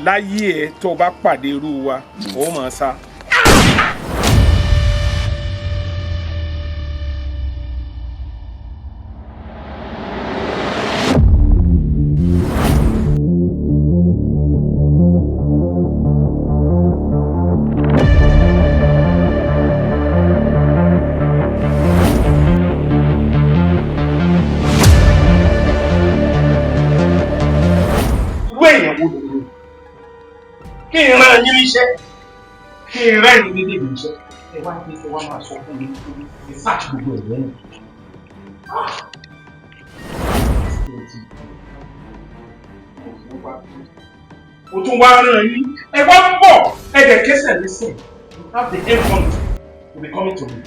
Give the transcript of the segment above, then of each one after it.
láyé ẹ tó bá pàdé irú wa ó mọ̀ sá. Kí n rán yín níṣẹ́, kí n rán yín nílé níṣẹ́, ẹ wá ní ṣe wá máa sọ fún mi nítorí research gbogbo ẹ̀ lẹ́yìn. Mo tún wá rán yín, ẹ wá pọ̀, ẹ dẹ̀ kẹsẹ̀ lẹ́sẹ̀, you have the airport to be coming to me,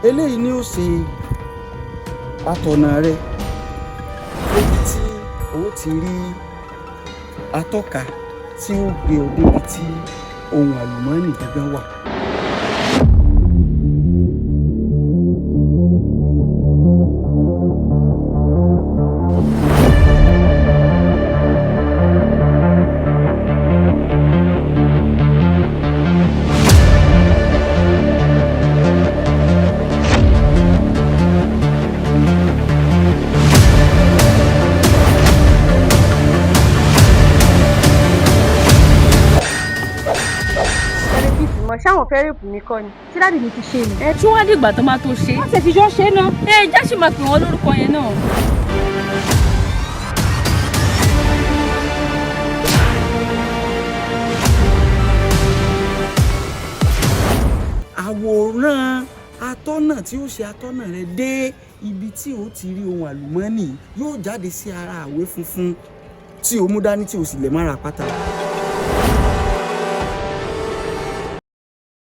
eléyìí ni ó ṣe atọ̀nà rẹ̀ níbi tí ó ti rí atọ́ka tí ó gbé ọ débi tí ohun àlùmọ́ọ́nì gangan wà. ṣáwọn fẹ́ rèpù mi kọ́ ni tí dáàdì mi ti ṣe ni. Tí wọ́n á dìgbà tó máa tó ṣe. wọ́n ṣe fi jọ́ ṣe náà. Já sì máa pè wọ́n lórúkọ yẹn náà. àwòrán atọ́nà tí ó ṣe atọ́nà rẹ̀ dé ibi tí ó ti rí ohun àlùmọ́ọ́nì yóò jáde sí ara àwé funfun tí o mú dání tí o sì lè mára pátá.